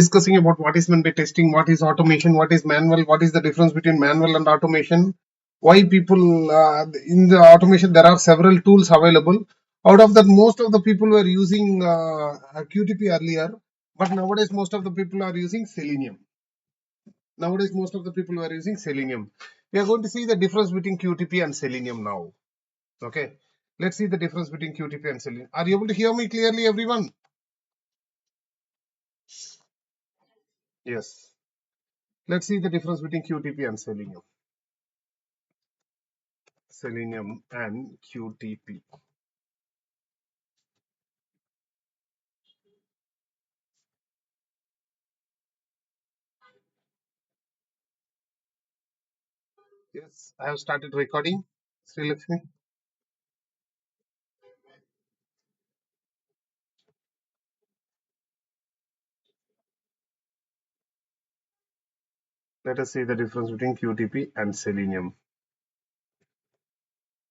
discussing about what is meant by testing, what is automation, what is manual, what is the difference between manual and automation, why people in the automation there are several tools available. Out of that, most of the people were using QTP earlier, but nowadays most of the people are using Selenium. Nowadays most of the people were using Selenium. We are going to see the difference between QTP and Selenium now. Okay, let's see the difference between QTP and Selenium. Are you able to hear me clearly, everyone? Yes. Let's see the difference between QTP and Selenium. Selenium and QTP. Yes, I have started recording. Sri Lakshmi, let us see the difference between QTP and Selenium.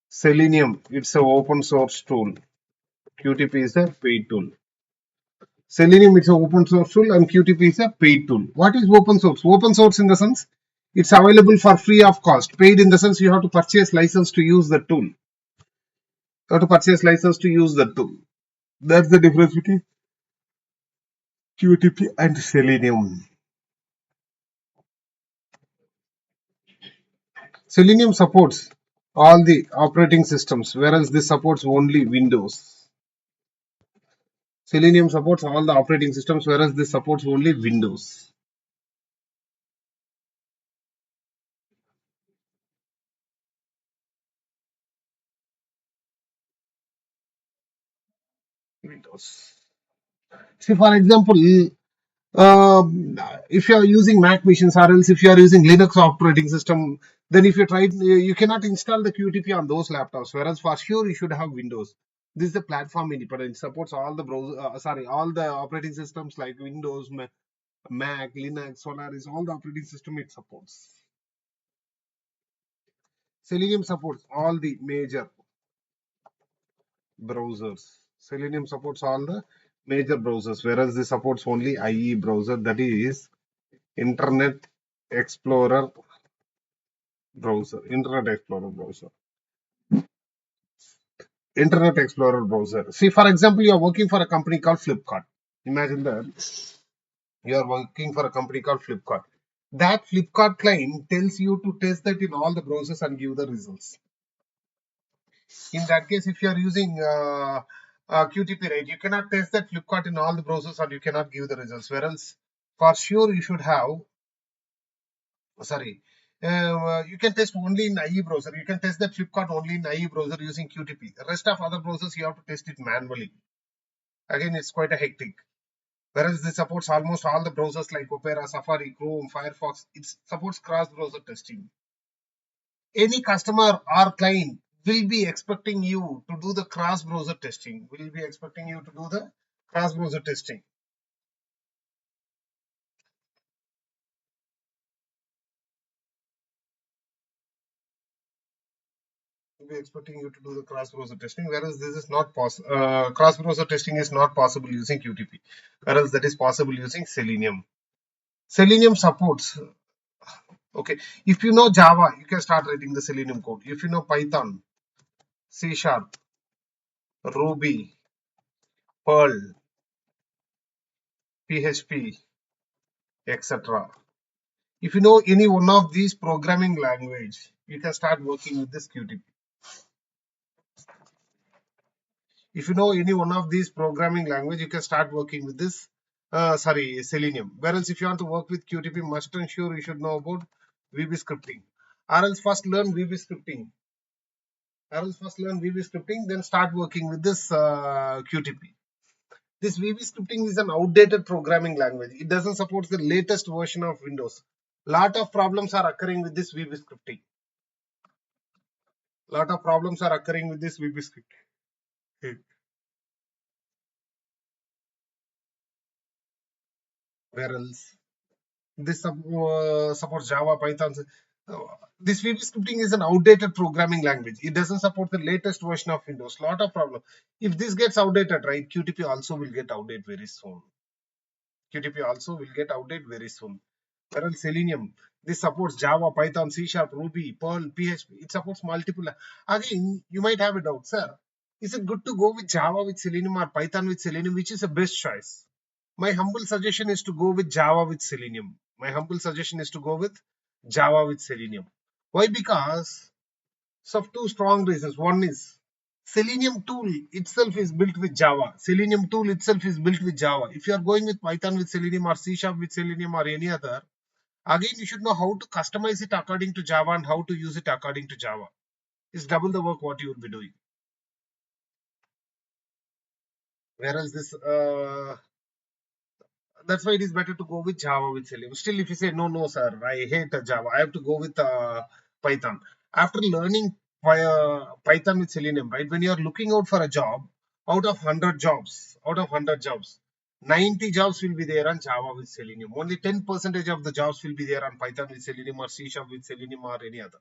Selenium, it's an open source tool. QTP is a paid tool. Selenium is an open source tool and QTP is a paid tool. What is open source? Open source in the sense it's available for free of cost. Paid in the sense you have to purchase license to use the tool. You have to purchase license to use the tool. That's the difference between QTP and Selenium. Selenium supports all the operating systems, whereas this supports only Windows. Selenium supports all the operating systems, whereas this supports only Windows. Windows. See, for example, if you are using Mac machines, or else if you are using Linux operating system, then if you try, you cannot install the QTP on those laptops. Whereas for sure you should have Windows. This is the platform independent. It supports all the browser, all the operating systems like Windows, Mac, Linux, Solaris, all the operating system it supports. Selenium supports all the major browsers. Selenium supports all the major browsers, whereas this supports only IE browser, that is Internet Explorer browser. Internet Explorer browser. See, for example, you are working for a company called Flipkart. Imagine that you are working for a company called Flipkart. That Flipkart client tells you to test that in all the browsers and give the results. In that case, if you are using QTP, right, you cannot test that Flipkart in all the browsers or you cannot give the results. Whereas for sure you should have, sorry, you can test only in IE browser. You can test that Flipkart only in IE browser using QTP. The rest of other browsers you have to test it manually. Again, it's quite a hectic. Whereas this supports almost all the browsers like Opera, Safari, Chrome, Firefox. It supports cross-browser testing. Any customer or client will be expecting you to do the cross-browser testing. Will be expecting you to do the cross-browser testing. Will be expecting you to do the cross-browser testing, whereas this is not possible. Cross-browser testing is not possible using QTP, whereas that is possible using Selenium. Selenium supports. Okay, if you know Java, you can start writing the Selenium code. If you know Python, C Sharp, Ruby, Perl, PHP, etc. If you know any one of these programming language, you can start working with this QTP. If you know any one of these programming language, you can start working with this, Selenium. Whereas if you want to work with QTP, must and sure you should know about VB scripting. Or else first learn VB scripting. Then start working with this QTP. This VB scripting is an outdated programming language. It doesn't support the latest version of Windows. Lot of problems are occurring with this VB scripting. Whereas this supports Java, Python. This VB scripting is an outdated programming language. It doesn't support the latest version of Windows. Lot of problem. If this gets outdated, right, QTP also will get outdated very soon. QTP also will get outdated very soon. Whereas Selenium, this supports Java, Python, C Sharp, Ruby, Perl, PHP. It supports multiple. Again, you might have a doubt, sir. Is it good to go with Java with Selenium or Python with Selenium? Which is the best choice? My humble suggestion is to go with Java with Selenium. My humble suggestion is to go with Java with Selenium. Why? Because of two strong reasons. One is Selenium tool itself is built with Java. Selenium tool itself is built with Java. If you are going with Python with Selenium or C Sharp with Selenium or any other, again you should know how to customize it according to Java and how to use it according to Java. It's double the work what you will be doing. Whereas this that's why it is better to go with Java with Selenium. Still, if you say no, no, sir, I hate Java, I have to go with Python. After learning Python with Selenium, right? When you are looking out for a job, out of 100 jobs, 90 jobs will be there on Java with Selenium. Only 10% of the jobs will be there on Python with Selenium or C Sharp with Selenium or any other.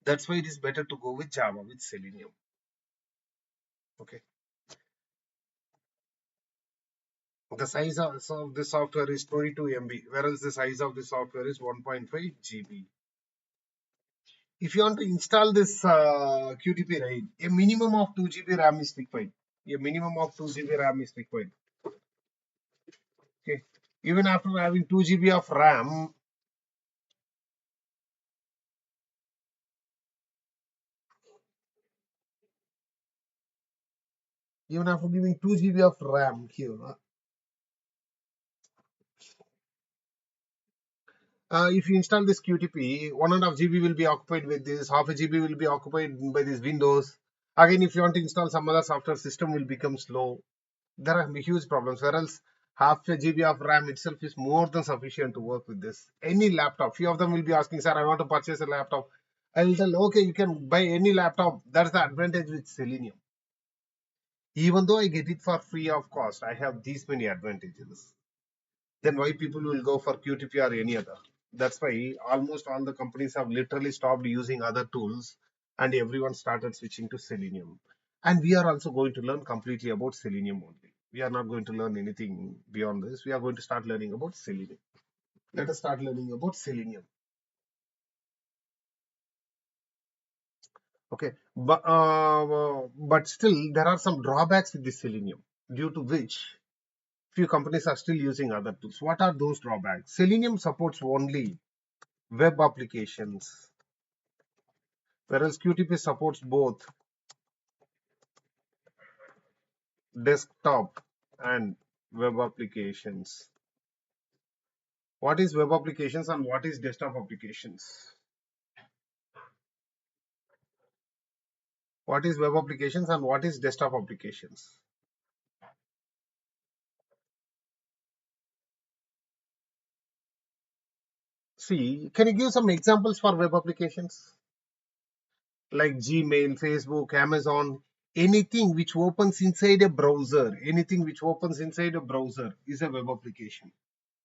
That's why it is better to go with Java with Selenium. Okay. The size of the software is 22 MB, whereas the size of the software is 1.5 GB. If you want to install this QTP, right, a minimum of 2 GB RAM is required. A minimum of 2 GB RAM is required. Okay. Even after having 2 GB of RAM, even after giving 2 GB of RAM here, if you install this QTP, 1.5 GB will be occupied with this, half a GB will be occupied by this Windows. Again, if you want to install some other software, system will become slow. There are huge problems. Whereas half a GB of RAM itself is more than sufficient to work with this. Any laptop, few of them will be asking, sir, I want to purchase a laptop. I will tell, okay, you can buy any laptop. That's the advantage with Selenium. Even though I get it for free of cost, I have these many advantages. Then why people will go for QTP or any other? That's why almost all the companies have literally stopped using other tools and everyone started switching to Selenium. And we are also going to learn completely about Selenium only. We are not going to learn anything beyond this. We are going to start learning about Selenium. Let us start learning about Selenium. Okay, but still there are some drawbacks with this Selenium, due to which few companies are still using other tools. What are those drawbacks? Selenium supports only web applications, whereas QTP supports both desktop and web applications. What is web applications and what is desktop applications? What is web applications and what is desktop applications? See, can you give some examples for web applications? Like Gmail, Facebook, Amazon, anything which opens inside a browser, anything which opens inside a browser is a web application.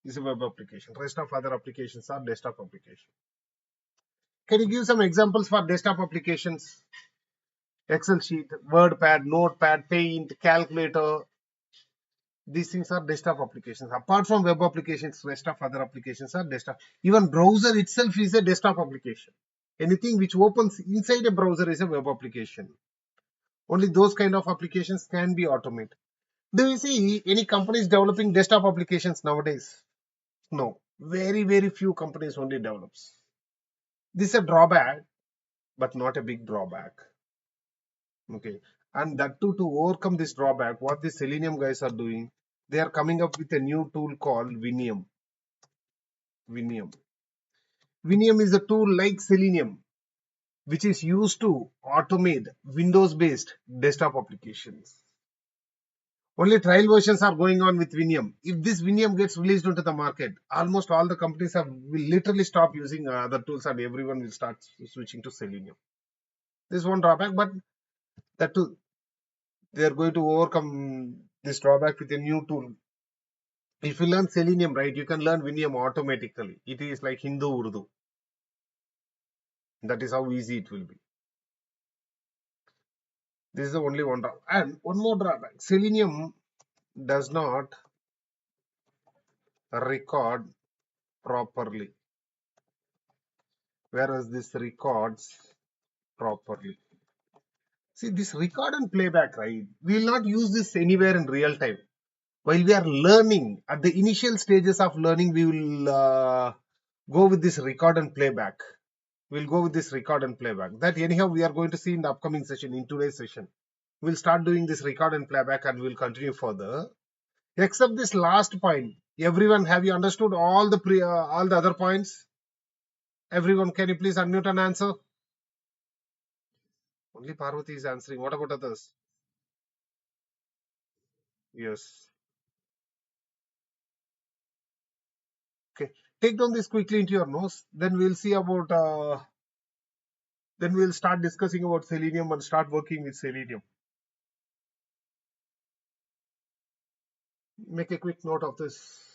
Is a web application. Rest of other applications are desktop applications. Can you give some examples for desktop applications? Excel sheet, WordPad, Notepad, Paint, Calculator. These things are desktop applications. Apart from web applications, rest of other applications are desktop. Even browser itself is a desktop application. Anything which opens inside a browser is a web application. Only those kind of applications can be automated. Do you see any companies developing desktop applications nowadays? No. Very, very few companies only develops. This is a drawback, but not a big drawback. Okay. And that too, to overcome this drawback, what the Selenium guys are doing, they are coming up with a new tool called Vinium. Vinium. Vinium is a tool like Selenium, which is used to automate Windows-based desktop applications. Only trial versions are going on with Vinium. If this Vinium gets released into the market, almost all the companies will literally stop using other tools and everyone will start switching to Selenium. This is one drawback, but that too, they are going to overcome this drawback with a new tool. If you learn Selenium, right, you can learn Vinium automatically. It is like Hindu Urdu. That is how easy it will be. This is the only one drawback. And one more drawback. Selenium does not record properly, whereas this records properly. See, this record and playback, right? We will not use this anywhere in real time. While we are learning, at the initial stages of learning, we will go with this record and playback. We'll go with this record and playback. That anyhow we are going to see in the upcoming session, in today's session. We'll start doing this record and playback and we'll continue further. Except this last point. Everyone, have you understood all the other points? Everyone, can you please unmute and answer? Only Parvati is answering. What about others? Yes. Okay. Take down this quickly into your notes. Then we'll see about. Then we'll start discussing about Selenium and start working with Selenium. Make a quick note of this.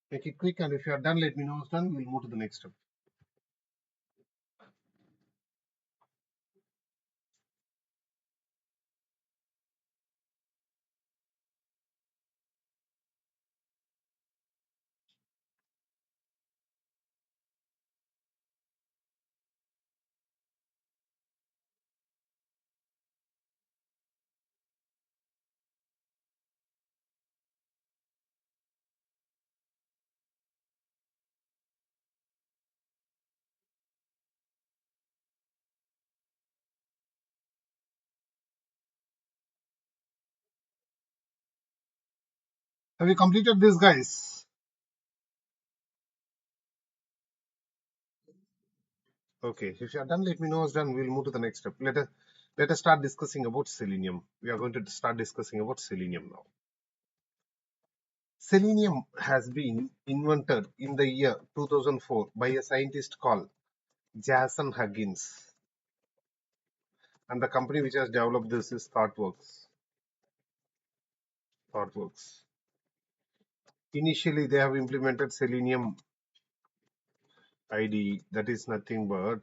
Make it quick, and if you are done, let me know it's done. We'll move to the next step. Have you completed this, guys? Okay. If you are done, let me know it's done. We'll move to the next step. Let us start discussing about Selenium. We are going to start discussing about Selenium now. Selenium has been invented in the year 2004 by a scientist called Jason Huggins, and the company which has developed this is ThoughtWorks. ThoughtWorks. Initially, they have implemented Selenium IDE, that is nothing but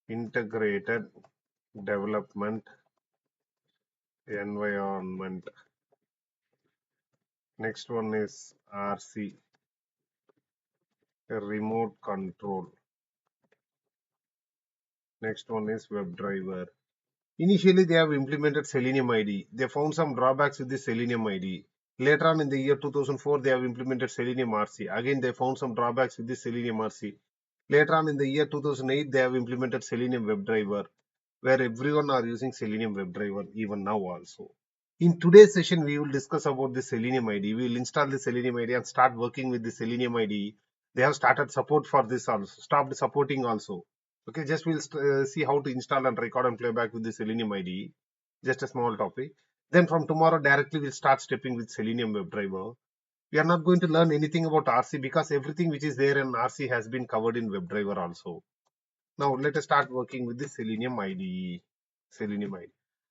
integrated development environment. Next one is RC, remote control. Next one is WebDriver. Initially, they have implemented Selenium IDE. They found some drawbacks with the Selenium IDE. Later on in the year 2004, they have implemented Selenium RC. Again, they found some drawbacks with the Selenium RC. Later on in the year 2008, they have implemented Selenium WebDriver, where everyone are using Selenium WebDriver even now also. In today's session, we will discuss about the Selenium IDE. We will install the Selenium IDE and start working with the Selenium IDE. They have started support for this also, stopped supporting also. Okay, just we'll see how to install and record and playback with the Selenium IDE. Just a small topic. Then from tomorrow directly we'll start stepping with Selenium WebDriver. We are not going to learn anything about RC because everything which is there in RC has been covered in WebDriver also. Now let us start working with the Selenium IDE. Selenium IDE.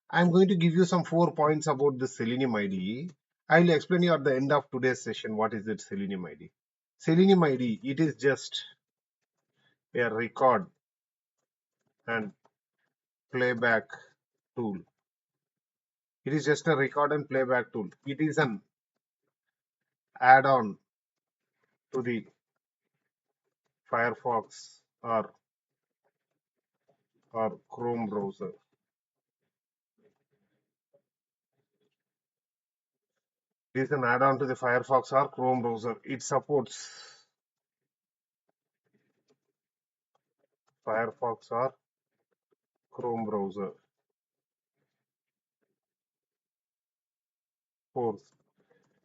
I'm going to give you some 4 points about the Selenium IDE. I will explain you at the end of today's session what is it Selenium IDE. Selenium IDE, it is just a record and playback tool. It is just a record and playback tool. It is an add-on to the Firefox or Chrome browser. It is an add-on to the Firefox or Chrome browser. It supports Firefox or Chrome browser. Fourth,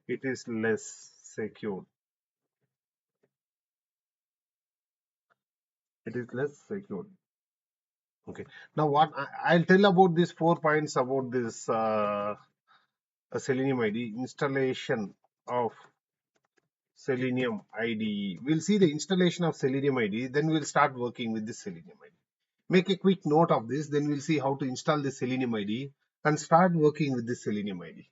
it is less secure. It is less secure. Okay. Now, what I'll tell about these 4 points about this Selenium ID installation of Selenium IDE. We'll see the installation of Selenium IDE, then we'll start working with the Selenium IDE. Make a quick note of this, then we'll see how to install the Selenium IDE and start working with the Selenium IDE.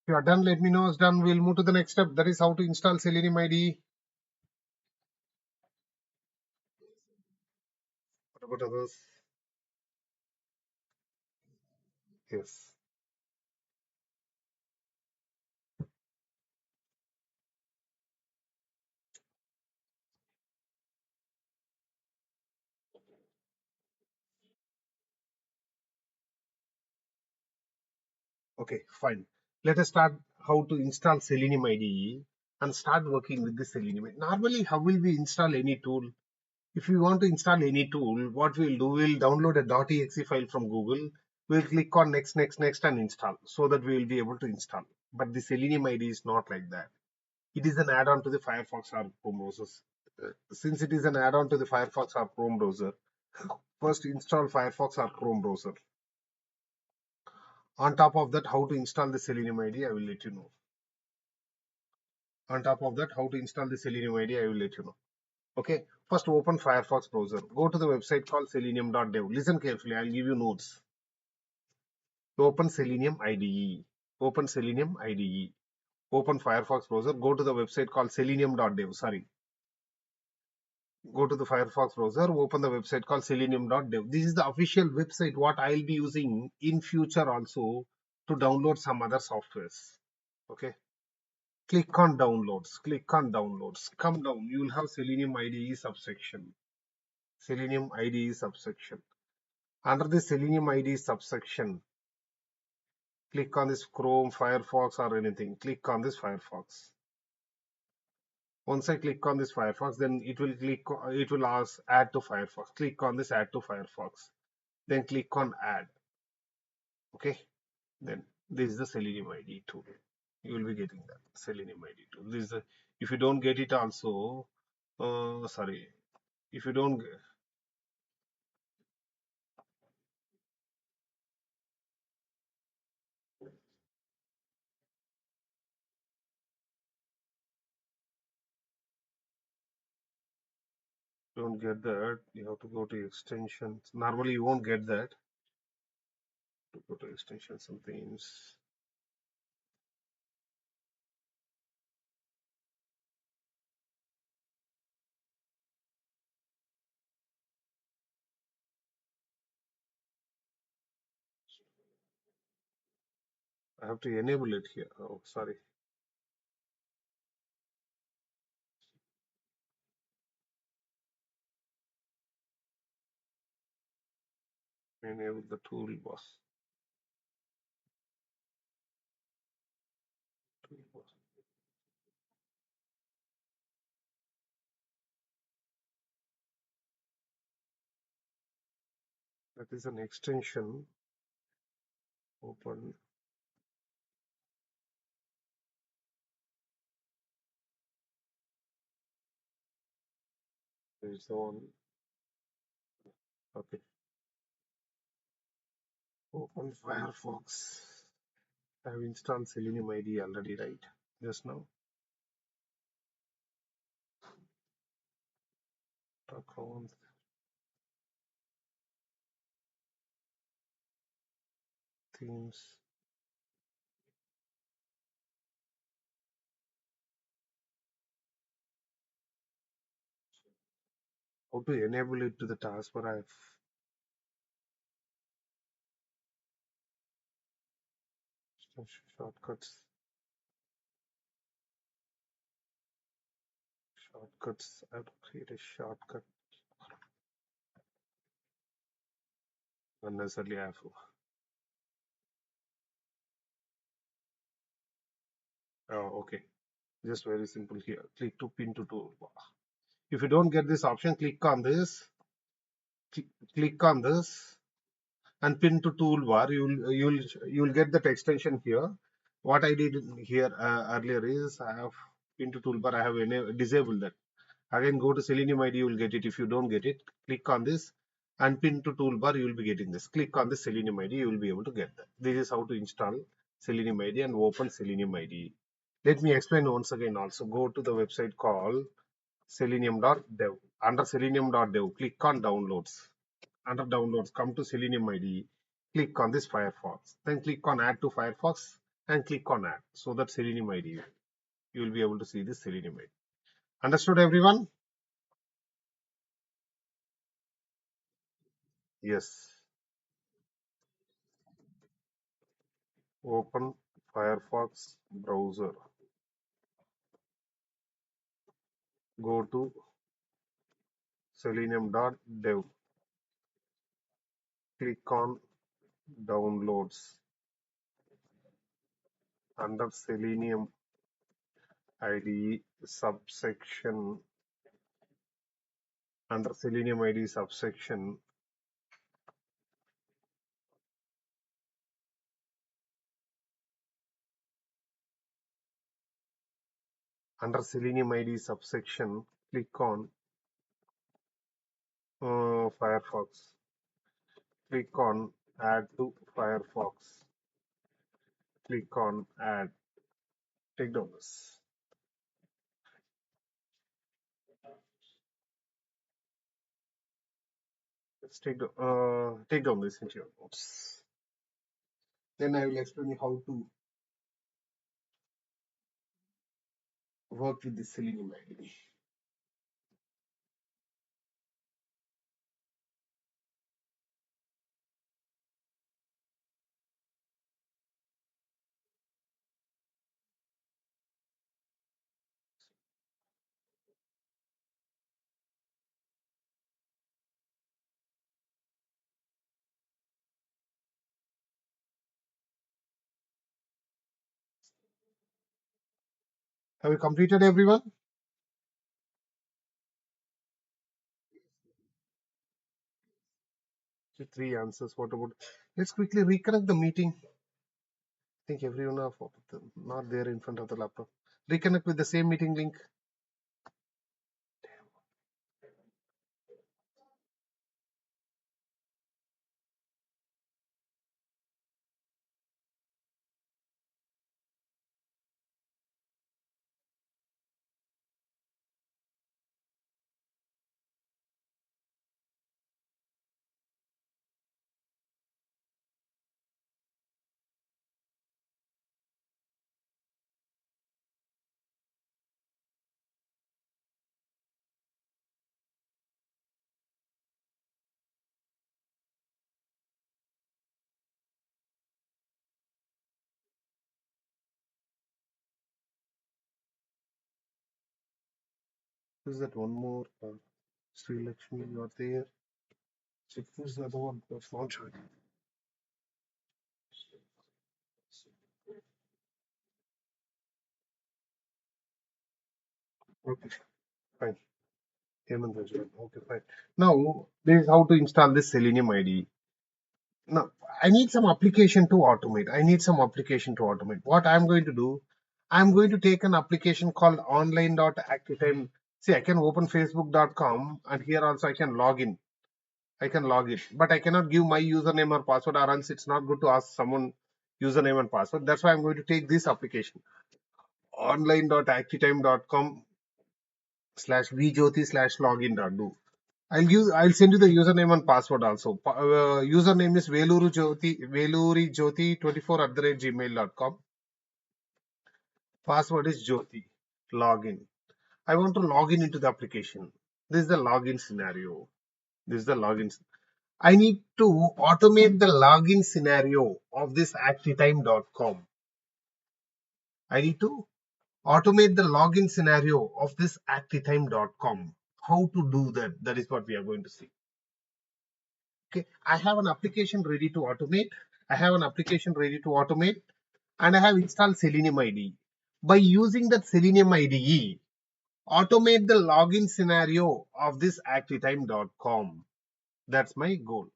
If you are done, let me know it's done. We'll move to the next step. That is how to install Selenium IDE. What about others? Yes. Okay, fine. Let us start how to install Selenium IDE and start working with the Selenium IDE. Normally, how will we install any tool? If we want to install any tool, what we'll do, we'll download a .exe file from Google. We'll click on next, next, next and install so that we will be able to install. But the Selenium IDE is not like that. It is an add-on to the Firefox or Chrome browsers. Since it is an add-on to the Firefox or Chrome browser, first install Firefox or Chrome browser. On top of that, how to install the Selenium IDE, I will let you know. On top of that, how to install the Selenium IDE, I will let you know. Okay, first open Firefox browser. Go to the website called selenium.dev. Listen carefully, I'll give you notes. Open Selenium IDE. Open Selenium IDE. Open Firefox browser. Go to the website called selenium.dev. Sorry. Go to the Firefox browser. Open the website called selenium.dev. This is the official website what I'll be using in future also to download some other softwares. Okay. Click on downloads. Click on downloads. Come down. You will have Selenium IDE subsection. Selenium IDE subsection. Under the Selenium IDE subsection, click on this Chrome, Firefox or anything. Click on this Firefox. Once I click on this Firefox, then it will ask add to Firefox. Click on this add to Firefox. Then click on add. Okay. Then this is the Selenium ID tool. You will be getting that Selenium ID tool. This is if you don't get it also, sorry. If you don't get that, you have to go to extensions. Normally you won't get that. To go to extensions and themes. I have to enable it here. Oh, sorry. Enable the toolbox. Toolbox. That is an extension. Open. There is the one. Okay. Open Firefox. I have installed Selenium IDE already, right? Just now. Account themes. How to enable it to the taskbar? I have shortcuts. Shortcuts. I have to create a shortcut. Unnecessarily, I have to. Oh, okay. Just very simple here. Click to pin to toolbar. If you don't get this option, click on this. Click on this and pin to toolbar. You'll get that extension here. What I did here earlier is I have pin to toolbar. I have disabled that. Again, go to Selenium ID. You will get it. If you don't get it, click on this and pin to toolbar. You will be getting this. Click on the Selenium ID. You will be able to get that. This is how to install Selenium ID and open Selenium ID. Let me explain once again. Also, go to the website called selenium.dev. Under selenium.dev, click on downloads. Under downloads, come to Selenium IDE, click on this Firefox, then click on add to Firefox and click on add. So that Selenium IDE, you will be able to see this Selenium IDE. Understood everyone? Yes. Open Firefox browser. Go to selenium.dev. Click on downloads. Under Selenium IDE subsection, under Selenium IDE subsection, under Selenium IDE subsection, click on Firefox. Click on add to Firefox. Click on add. Take down this. Let's take down this into your notes. Then I will explain you how to work with the Selenium IDE. Have you completed everyone? Three answers. What about? Let's quickly reconnect the meeting. I think everyone are not there in front of the laptop. Reconnect with the same meeting link. Who's that one more? Sri Lakshmi, you are there. Check who's the other one that's not showing. Okay, fine. Hemant has joined. Okay, fine. Now, this is how to install this Selenium IDE. Now, I need some application to automate. What I'm going to do, I'm going to take an application called online.active. See, I can open facebook.com and here also I can log in. I can log it, but I cannot give my username or password, or else it's not good to ask someone username and password. That's why I'm going to take this application, online.actitime.com /vjyoti/login.do. I'll send you the username and password also. Username is velurujyoti24 @gmail.com. Password is Jyoti. Login. I want to log in into the application. This is the login scenario. This is the login. I need to automate the login scenario of this actitime.com. I need to automate the login scenario of this actitime.com. How to do that? That is what we are going to see. Okay, I have an application ready to automate. I have an application ready to automate, and I have installed Selenium IDE. By using that Selenium IDE, automate the login scenario of this actitime.com. That's my goal.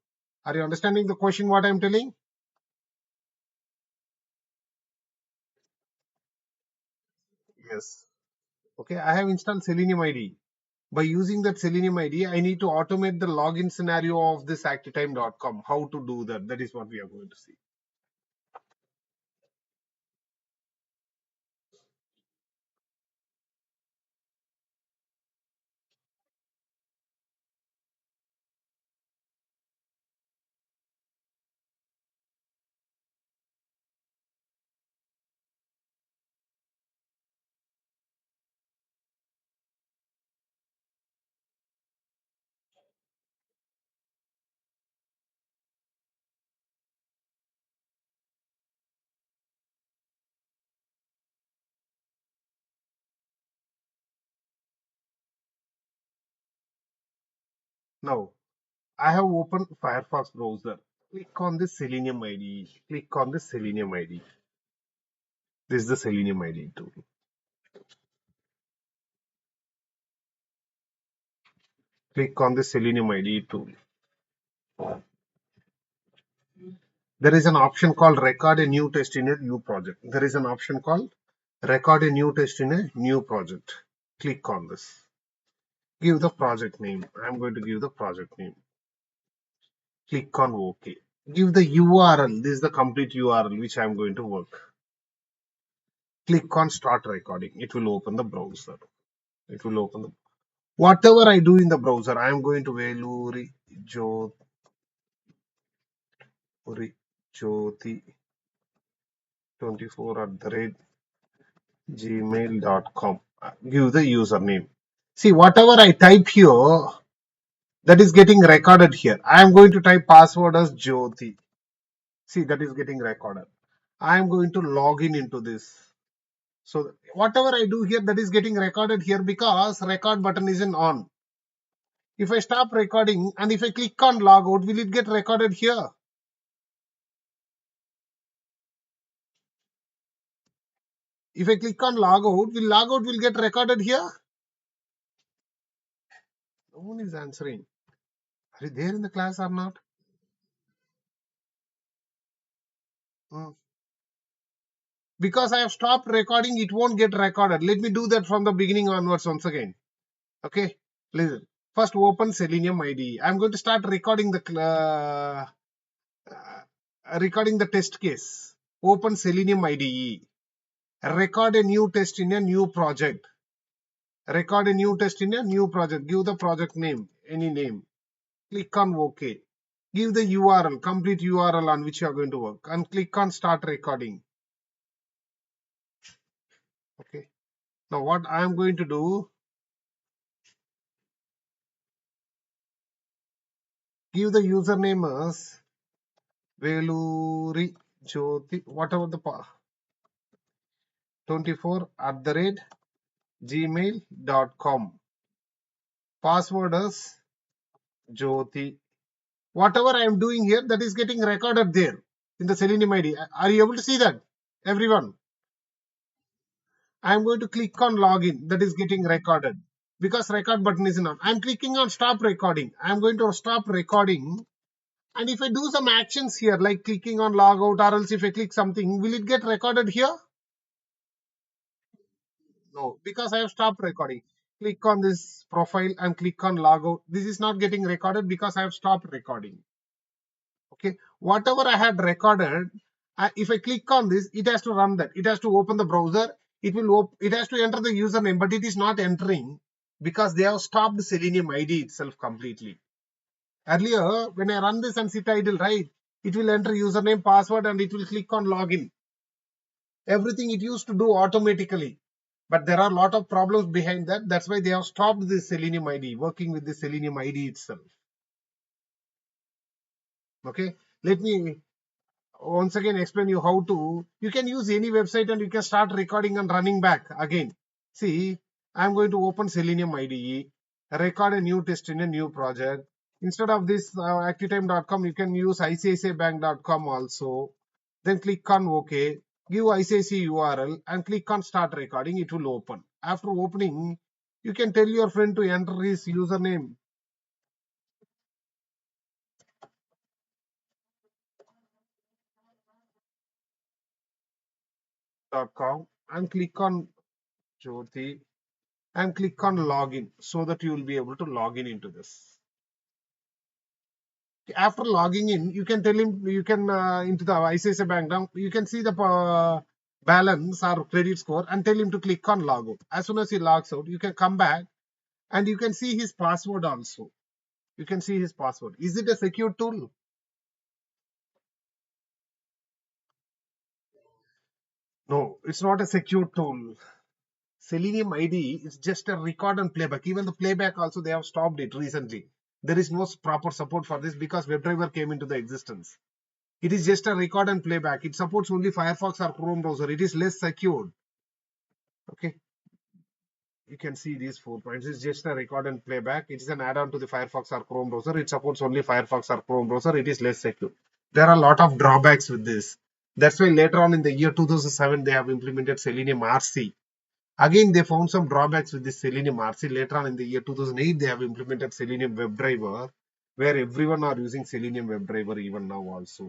Are you understanding the question what I'm telling? Yes. Okay, I have installed Selenium IDE. By using that Selenium IDE, I need to automate the login scenario of this actitime.com. How to do that? That is what we are going to see. Now, I have opened Firefox browser. Click on this Selenium IDE. Click on this Selenium IDE. This is the Selenium IDE tool. Click on the Selenium IDE tool. There is an option called record a new test in a new project. There is an option called record a new test in a new project. Click on this. Give the project name. I'm going to give the project name. Click on OK. Give the URL. This is the complete URL which I'm going to work. Click on start recording. It will open the browser. It will open the whatever I do in the browser. I am going to Veluri Jyoti 24 @gmail.com. Give the username. See, whatever I type here, that is getting recorded here. I am going to type password as Jyoti. See, that is getting recorded. I am going to log in into this. So whatever I do here, that is getting recorded here because record button isn't on. If I stop recording and if I click on logout, will it get recorded here? If I click on logout, will get recorded here? No one is answering. Are you there in the class or not? Hmm. Because I have stopped recording, it won't get recorded. Let me do that from the beginning onwards once again. Okay, listen. First open Selenium IDE. I'm going to start recording the test case. Open Selenium IDE. Record a new test in a new project. Record a new test in a new project. Give the project name, any name. Click on OK. Give the URL, complete URL on which you are going to work, and click on start recording. Okay. Now what I am going to do, give the username as Veluri Jyoti, whatever the 24 @gmail.com. Password is Jyoti. Whatever I am doing here, that is getting recorded there in the Selenium ID. Are you able to see that? Everyone. I am going to click on login. That is getting recorded because record button is on. I am clicking on stop recording. I am going to stop recording. And if I do some actions here, like clicking on logout, or else if I click something, will it get recorded here? No, because I have stopped recording. click on this profile and click on logout. This is not getting recorded because I have stopped recording. Okay, whatever I had recorded, if I click on this, it has to run that. It has to open the browser. It has to enter the username, but it is not entering because they have stopped Selenium IDE itself completely. Earlier, when I run this and sit idle, right, it will enter username, password, and it will click on login. Everything it used to do automatically. But there are a lot of problems behind that. That's why they have stopped this Selenium IDE, working with the Selenium IDE itself. Okay, let me once again explain you how to. You can use any website and you can start recording and running back again. See, I'm going to open Selenium IDE, record a new test in a new project. Instead of this activetime.com, you can use icicibank.com also. Then click on OK, give ICICI URL and click on start recording. It will open. After opening, you can tell your friend to enter his username .com and click on Jyoti and click on login so that you will be able to log in into this. After logging in, you can tell him, you can into the ICICI Bank now, you can see the balance or credit score and tell him to click on logout. As soon as he logs out, you can come back and you can see his password also. You can see his password. Is it a secure tool? No, it's not a secure tool. Selenium IDE is just a record and playback. Even the playback also, they have stopped it recently. There is no proper support for this because WebDriver came into the existence. It is just a record and playback. It supports only Firefox or Chrome browser. It is less secured. Okay, you can see these 4 points. It's just a record and playback. It is an add-on to the Firefox or Chrome browser. It supports only Firefox or Chrome browser. It is less secure. There are a lot of drawbacks with this. That's why later on in the year 2007, they have implemented Selenium RC. Again, they found some drawbacks with this Selenium RC. Later on in the year 2008, they have implemented Selenium WebDriver, where everyone are using Selenium WebDriver even now also.